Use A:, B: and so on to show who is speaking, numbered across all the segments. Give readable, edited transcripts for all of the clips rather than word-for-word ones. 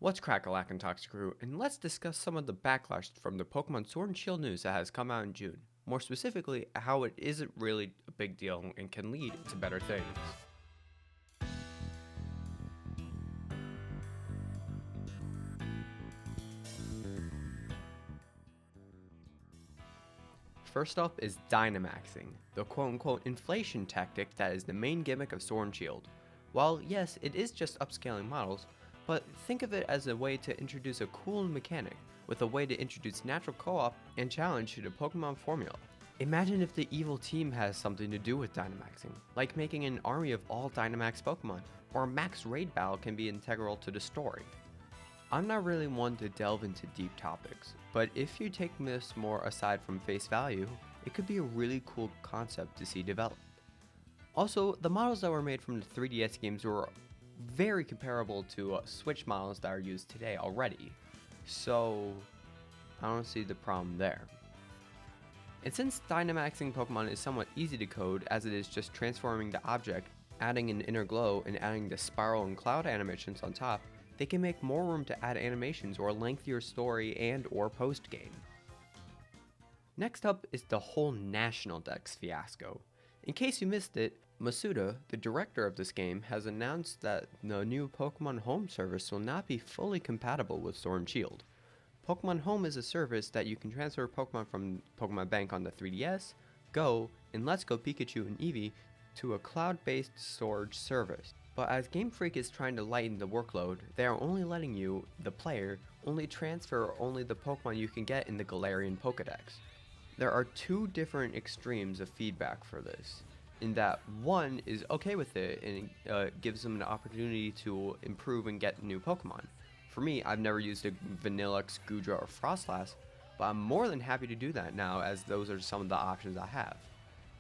A: What's crack-a-lack and Toxiquid, and let's discuss some of the backlash from the Pokemon Sword and Shield news that has come out in June. More specifically, how it isn't really a big deal and can lead to better things. First up is Dynamaxing, the quote-unquote inflation tactic that is the main gimmick of Sword and Shield. While yes, it is just upscaling models, but think of it as a way to introduce a cool mechanic, with a way to introduce natural co-op and challenge to the Pokemon formula. Imagine if the evil team has something to do with Dynamaxing, like making an army of all Dynamax Pokemon, or a max raid battle can be integral to the story. I'm not really one to delve into deep topics, but if you take this more aside from face value, it could be a really cool concept to see develop. Also, the models that were made from the 3DS games were very comparable to Switch models that are used today already, so I don't see the problem there. And since Dynamaxing Pokemon is somewhat easy to code as it is just transforming the object, adding an inner glow, and adding the spiral and cloud animations on top, they can make more room to add animations or a lengthier story and or post-game. Next up is the whole National Dex fiasco. In case you missed it, Masuda, the director of this game, has announced that the new Pokemon Home service will not be fully compatible with Sword and Shield. Pokemon Home is a service that you can transfer Pokemon from Pokemon Bank on the 3DS, Go, and Let's Go Pikachu and Eevee to a cloud-based storage service. But as Game Freak is trying to lighten the workload, they are only letting you, the player, only transfer the Pokemon you can get in the Galarian Pokedex. There are two different extremes of feedback for this, in that one is okay with it and gives them an opportunity to improve and get new Pokemon. For me, I've never used a Vanillux, Goodra, or Frostlass, but I'm more than happy to do that now as those are some of the options I have.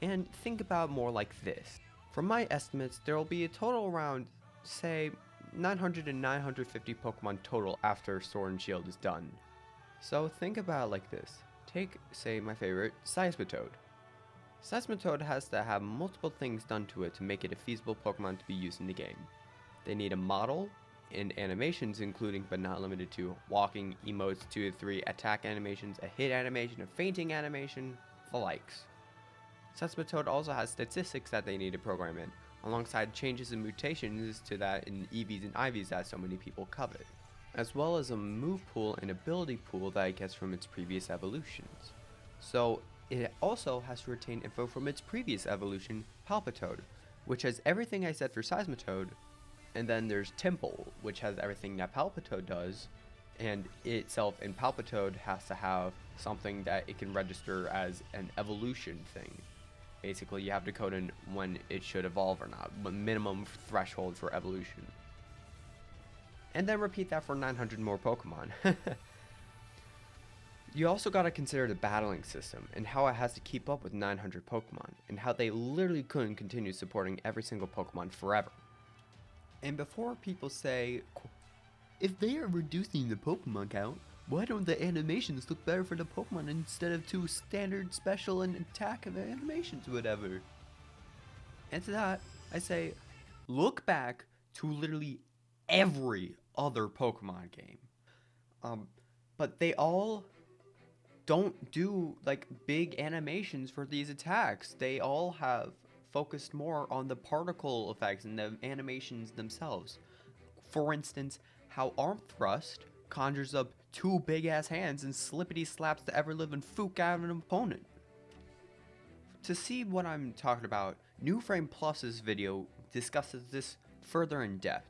A: And think about more like this. From my estimates, there will be a total around, say, 900 and 950 Pokemon total after Sword and Shield is done. So think about it like this. Take, say, my favorite, Seismitoad. Seismitoad has to have multiple things done to it to make it a feasible Pokemon to be used in the game. They need a model, and animations including but not limited to walking, emotes, 2 to 3, attack animations, a hit animation, a fainting animation, the likes. Seismitoad also has statistics that they need to program in, alongside changes and mutations to that in EVs and IVs that so many people covet, as well as a move pool and ability pool that it gets from its previous evolutions. So it also has to retain info from its previous evolution, Palpitoad, which has everything I said for Seismitoad, and then there's Temple, which has everything that Palpitoad does, and it itself in Palpitoad has to have something that it can register as an evolution thing. Basically, you have to code in when it should evolve or not, the minimum threshold for evolution. And then repeat that for 900 more Pokemon. You also gotta consider the battling system and how it has to keep up with 900 Pokemon, and how they literally couldn't continue supporting every single Pokemon forever. And before people say, if they are reducing the Pokemon count, why don't the animations look better for the Pokemon instead of 2 standard special and attack animations, whatever? And to that, I say, look back to literally every other Pokemon game. But they all don't do like big animations for these attacks. They all have focused more on the particle effects and the animations themselves. For instance, how Arm Thrust conjures up 2 big ass hands and slippity slaps the ever living fook out of an opponent. To see what I'm talking about, New Frame Plus's video discusses this further in depth.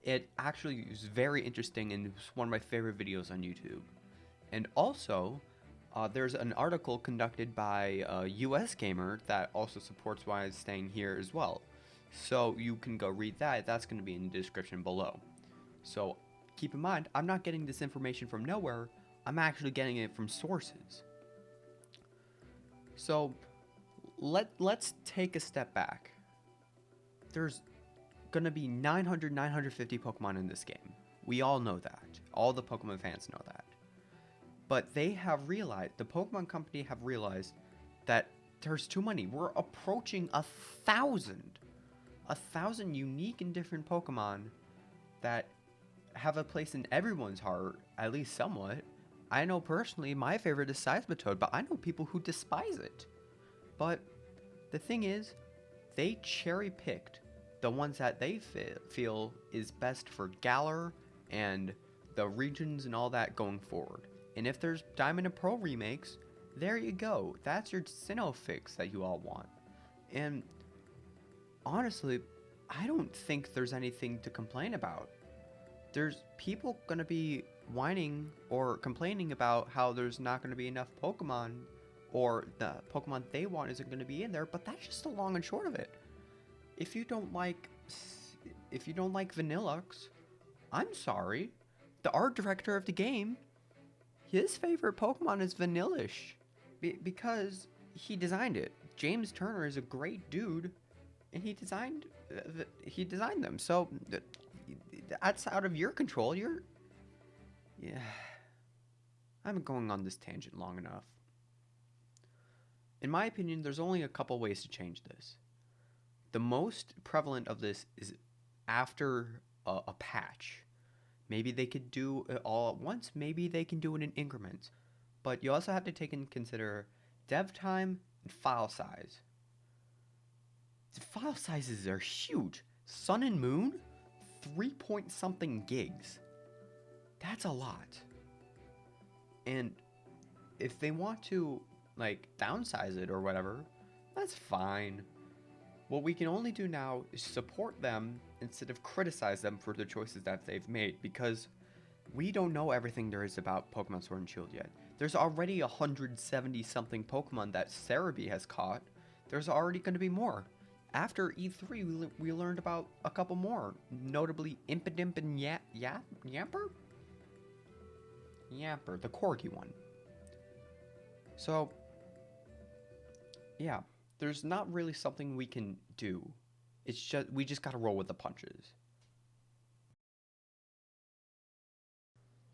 A: It actually is very interesting and it's one of my favorite videos on YouTube. And also, there's an article conducted by a US gamer that also supports why I'm staying here as well. So you can go read that. That's going to be in the description below. So keep in mind, I'm not getting this information from nowhere. I'm actually getting it from sources. So let's take a step back. There's going to be 950 Pokemon in this game. We all know that. All the Pokemon fans know that. But they have realized, the Pokemon Company have realized that there's too many. We're approaching 1,000. 1,000 unique and different Pokemon that have a place in everyone's heart, at least somewhat. I know personally my favorite is Seismitoad, but I know people who despise it. But the thing is, they cherry picked the ones that they feel is best for Galar and the regions and all that going forward. And if there's Diamond and Pearl remakes, there you go. That's your Sinnoh fix that you all want. And honestly, I don't think there's anything to complain about. There's people gonna be whining or complaining about how there's not gonna be enough Pokemon, or the Pokemon they want isn't gonna be in there, but that's just the long and short of it. If you don't like Vanillux, I'm sorry. The art director of the game, his favorite Pokemon is Vanillish, because he designed it. James Turner is a great dude, and he designed them. So that's out of your control. Yeah. I'm going on this tangent long enough. In my opinion, there's only a couple ways to change this. The most prevalent of this is after a patch. Maybe they could do it all at once. Maybe they can do it in increments. But you also have to take into consider dev time and file size. The file sizes are huge. Sun and Moon, 3 point something gigs. That's a lot. And if they want to downsize it or whatever, that's fine. What we can only do now is support them instead of criticize them for the choices that they've made, because we don't know everything there is about Pokemon Sword and Shield yet. There's already 170 something Pokemon that Cerebi has caught. There's already going to be more. After E3, we learned about a couple more, notably Impidimp and Yamper? Yamper, the Corgi one. So, yeah, there's not really something we can do. It's just, we just gotta roll with the punches.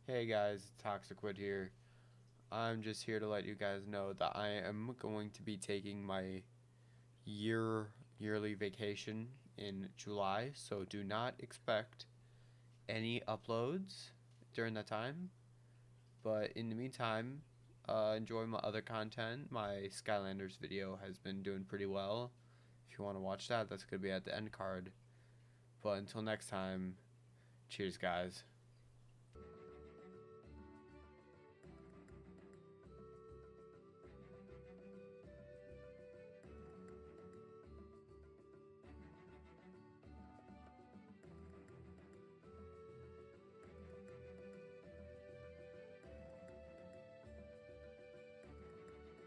A: Hey guys, Toxiquid here. I'm just here to let you guys know that I am going to be taking my yearly vacation in July, so do not expect any uploads during that time. But in the meantime, enjoy my other content. My Skylanders video has been doing pretty well. If you want to watch that, that's going to be at the end card. But until next time, cheers guys.